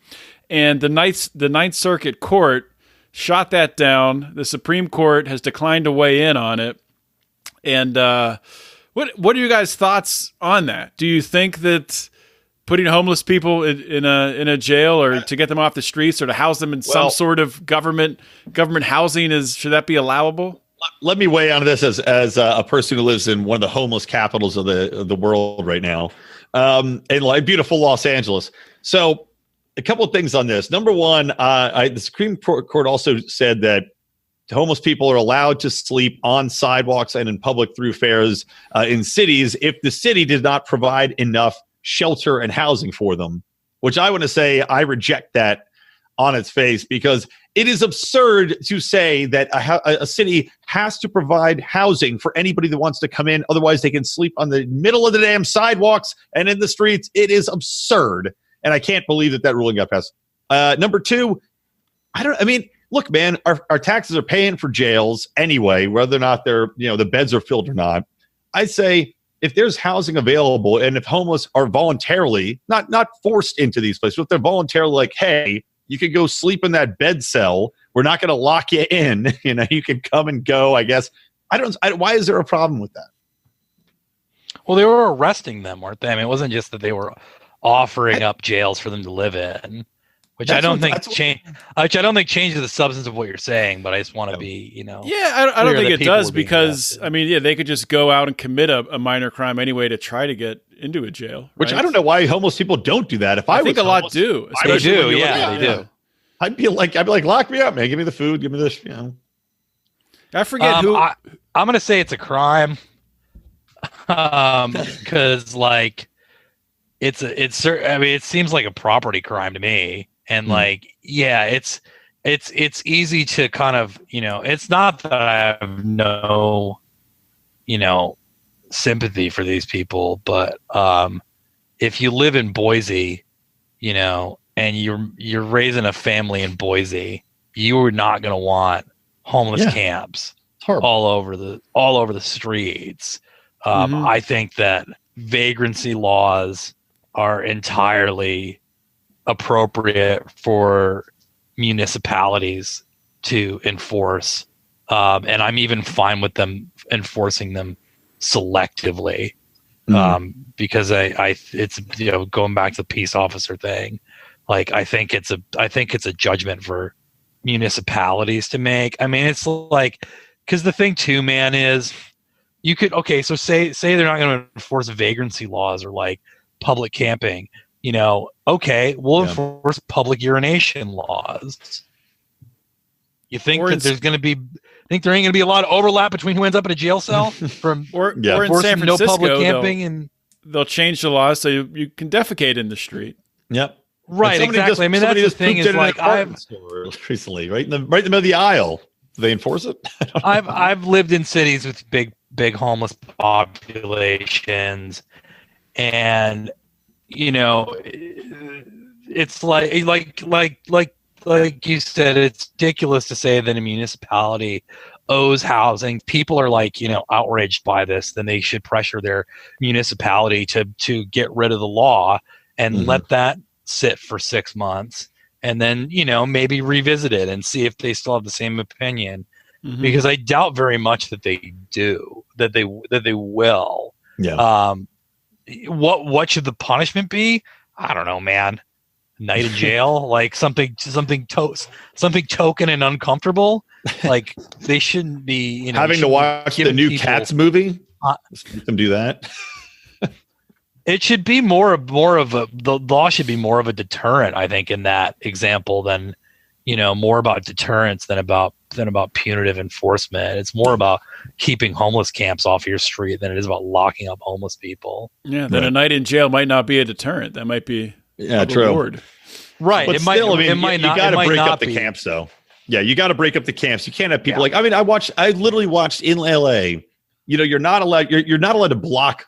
And the Ninth Circuit Court shot that down. The Supreme Court has declined to weigh in on it. And what are you guys' thoughts on that? Do you think that putting homeless people in a jail, or to get them off the streets, or to house them in some sort of government housing, should that be allowable? Let me weigh on this as a person who lives in one of the homeless capitals of the world right now, in like beautiful Los Angeles. So a couple of things on this. Number one, the Supreme Court also said that homeless people are allowed to sleep on sidewalks and in public thoroughfares in cities if the city did not provide enough shelter and housing for them, which I want to say I reject that on its face, because it is absurd to say that a city has to provide housing for anybody that wants to come in. Otherwise, they can sleep on the middle of the damn sidewalks and in the streets. It is absurd. And I can't believe that ruling got passed. Number two, look, man, our taxes are paying for jails anyway, whether or not they're, the beds are filled or not. I say, if there's housing available, and if homeless are voluntarily, not forced into these places, but if they're voluntarily like, hey, you could go sleep in that bed cell. We're not going to lock you in. You can come and go, I guess. Why is there a problem with that? Well, they were arresting them, weren't they? I mean, it wasn't just that they were offering up jails for them to live in, which I don't think changes the substance of what you're saying, but I just want to be, Yeah, I don't think it does, because, they could just go out and commit a minor crime anyway to try to get into a jail. Right? Which I don't know why homeless people don't do that. I think a lot do. They do, they do. I'd be like, lock me up, man. Give me the food. Give me this, I forget who. I'm going to say it's a crime. Because it seems like a property crime to me. And it's easy to kind of, it's not that I have no, sympathy for these people, but if you live in Boise, and you're raising a family in Boise, you are not going to want homeless camps all over the streets. I think that vagrancy laws are entirely appropriate for municipalities to enforce, and I'm even fine with them enforcing them selectively, because it's going back to the peace officer thing. Like I think it's a judgment for municipalities to make. I mean, it's like, because the thing too, man, is you could so say they're not going to enforce vagrancy laws or like public camping. We'll enforce public urination laws. You think that there's going to be? Think there ain't going to be a lot of overlap between who ends up in a jail cell from or in San Francisco, no public camping, and they'll change the laws so you can defecate in the street. Yep. Right. Exactly. That's the thing. Is like I've recently right in the middle of the aisle. Do they enforce it? I've lived in cities with big homeless populations, and it's like like you said, it's ridiculous to say that a municipality owes housing. People are like, outraged by this. Then they should pressure their municipality to get rid of the law and let that sit for 6 months, and then maybe revisit it and see if they still have the same opinion. Because I doubt very much that they do, that they will. Yeah. What should the punishment be? I don't know, man. Night in jail, like something token and uncomfortable. Like they shouldn't be, having to watch the new Cats movie. Just make them do that. It should be more of the law should be more of a deterrent, I think, in that example than, more about deterrence than about punitive enforcement. It's more about keeping homeless camps off your street than it is about locking up homeless people. Yeah, then a night in jail might not be a deterrent. That might be true. reward. Right. But it still, might not. You got to break up the be. camps, though. Yeah, you got to break up the camps. You can't have people I literally watched in LA. You're not allowed. You're not allowed to block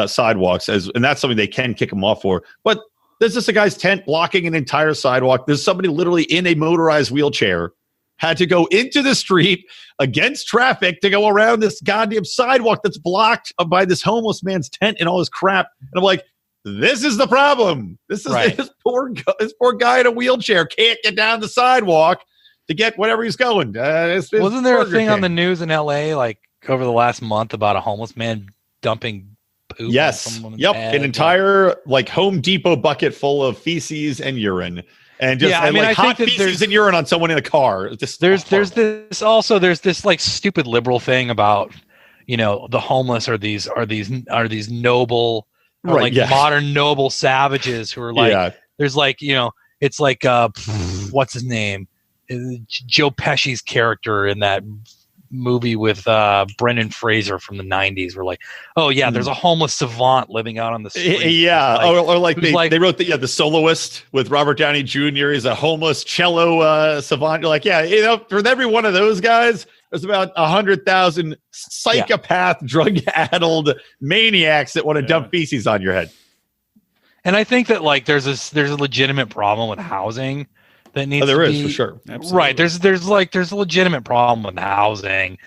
sidewalks, and that's something they can kick them off for. But there's just a guy's tent blocking an entire sidewalk. There's somebody literally in a motorized wheelchair had to go into the street against traffic to go around this goddamn sidewalk that's blocked by this homeless man's tent and all his crap. And I'm like, this is the problem. This is this poor guy in a wheelchair can't get down the sidewalk to get whatever he's going. Wasn't there a thing on the news in LA like over the last month about a homeless man dumping poop? Yes. On Yep. head? An entire like Home Depot bucket full of feces and urine. And just I hot think feces and urine on someone in a car. There's this like stupid liberal thing about the homeless are these noble modern noble savages who are like there's like it's like what's his name, Joe Pesci's character in that movie with Brendan Fraser from the 90s. We're like, oh yeah, there's a homeless savant living out on the street. Yeah, or like they wrote the Soloist with Robert Downey Jr. is a homeless cello savant. You're like, for every one of those guys, there's about 100,000 psychopath, drug-addled maniacs that want to dump feces on your head. And I think that like there's a legitimate problem with housing that needs there to is be, for sure. Absolutely. Right. There's a legitimate problem with housing.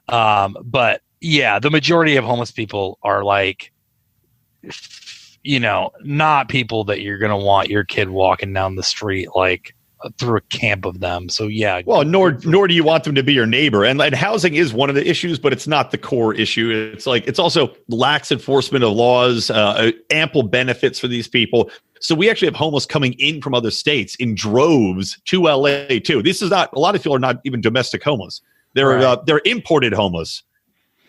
But yeah, the majority of homeless people are like, not people that you're going to want your kid walking down the street, like through a camp of them. So yeah. Well, nor do you want them to be your neighbor. And housing is one of the issues, but it's not the core issue. It's also lax enforcement of laws, ample benefits for these people. So we actually have homeless coming in from other states in droves to LA too. This is not, a lot of people are not even domestic homeless. They're imported homeless.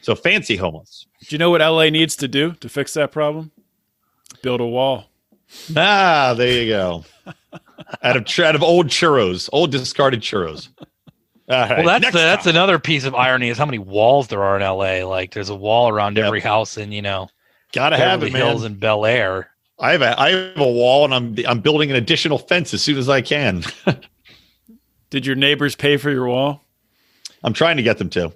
So fancy homeless. Do you know what LA needs to do to fix that problem? Build a wall. Ah, there you go. out of old churros, old discarded churros. Right, well, that's another piece of irony is how many walls there are in LA. Like there's a wall around every house in, gotta have it, man. Hills and Bel Air. I have a wall, and I'm building an additional fence as soon as I can. Did your neighbors pay for your wall? I'm trying to get them to.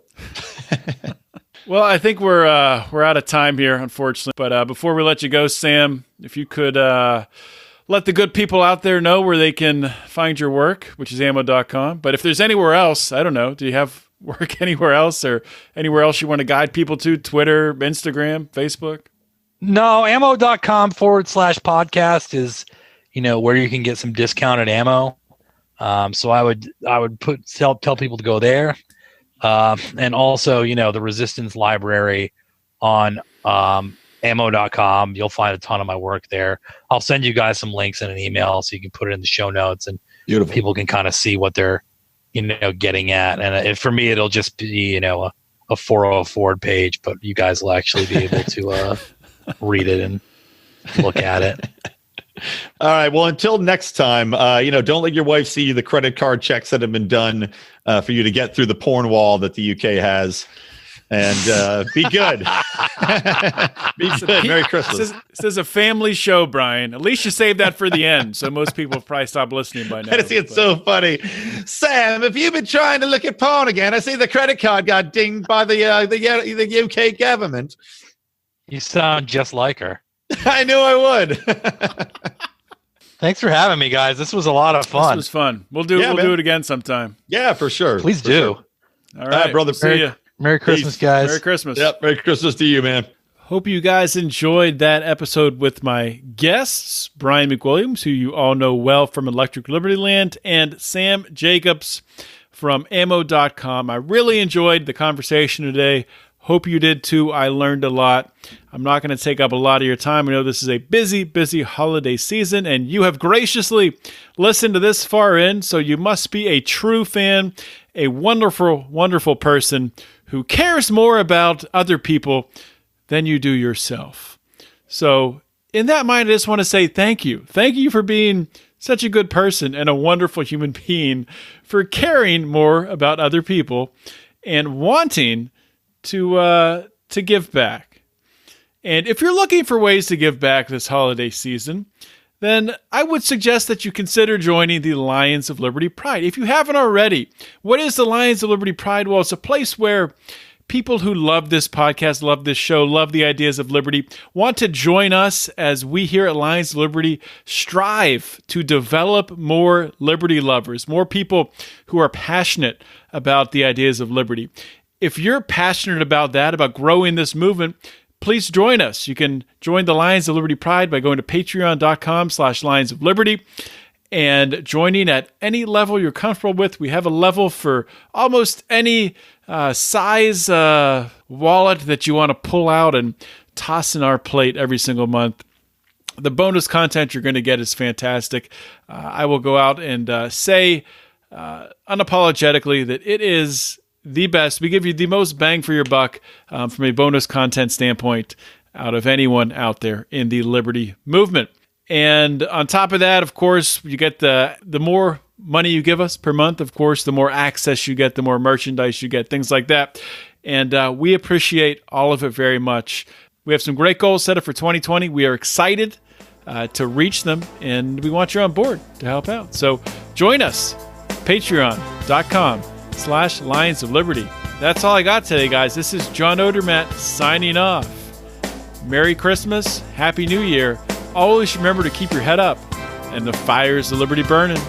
Well, I think we're out of time here, unfortunately. But before we let you go, Sam, if you could let the good people out there know where they can find your work, which is ammo.com. But if there's anywhere else, I don't know, do you have work anywhere else or anywhere else you want to guide people to? Twitter, Instagram, Facebook? No, ammo.com/podcast is, where you can get some discounted ammo. So I would tell people to go there. And also, the Resistance Library on ammo.com. You'll find a ton of my work there. I'll send you guys some links in an email so you can put it in the show notes and people can kind of see what they're, getting at. And for me, it'll just be, a 404 page, but you guys will actually be able to read it and look at it. All right. Well, until next time, don't let your wife see the credit card checks that have been done for you to get through the porn wall that the UK has. And be good. Be good. Merry Christmas. This is a family show, Brian. At least you saved that for the end, so most people have probably stopped listening by now. I see it's so funny. Sam, have you been trying to look at porn again? I see the credit card got dinged by the UK government. You sound just like her. I knew I would. Thanks for having me, guys. This was a lot of fun. This was fun. We'll do it again sometime. Yeah, for sure. Please for do. Sure. All right, brother. See you. Merry Christmas, guys. Merry Christmas. Yep. Merry Christmas to you, man. Hope you guys enjoyed that episode with my guests, Brian McWilliams, who you all know well from Electric Liberty Land, and Sam Jacobs from ammo.com. I really enjoyed the conversation today. Hope you did too. I learned a lot. I'm not going to take up a lot of your time. I know this is a busy, busy holiday season, and you have graciously listened to this far in, so you must be a true fan, a wonderful, wonderful person who cares more about other people than you do yourself. So in that mind, I just want to say thank you. Thank you for being such a good person and a wonderful human being, for caring more about other people and wanting to give back. And if you're looking for ways to give back this holiday season, then I would suggest that you consider joining the Lions of Liberty Pride. If you haven't already, what is the Lions of Liberty Pride? Well, it's a place where people who love this podcast, love this show, love the ideas of liberty, want to join us as we here at Lions of Liberty strive to develop more liberty lovers, more people who are passionate about the ideas of liberty. If you're passionate about that, about growing this movement, please join us. You can join the Lions of Liberty Pride by going to patreon.com/Lions of Liberty and joining at any level you're comfortable with. We have a level for almost any size wallet that you want to pull out and toss in our plate every single month. The bonus content you're going to get is fantastic. I will go out and say unapologetically that it is the best. We give you the most bang for your buck from a bonus content standpoint out of anyone out there in the liberty movement. And on top of that, of course, you get the more money you give us per month, of course, the more access you get, the more merchandise you get, things like that. And we appreciate all of it very much. We have some great goals set up for 2020. We are excited to reach them, and we want you on board to help out. So join us, patreon.com/Lions of Liberty. That's all I got today, guys. This is John Odermatt signing off. Merry Christmas, Happy New Year. Always remember to keep your head up and the fires of liberty burning.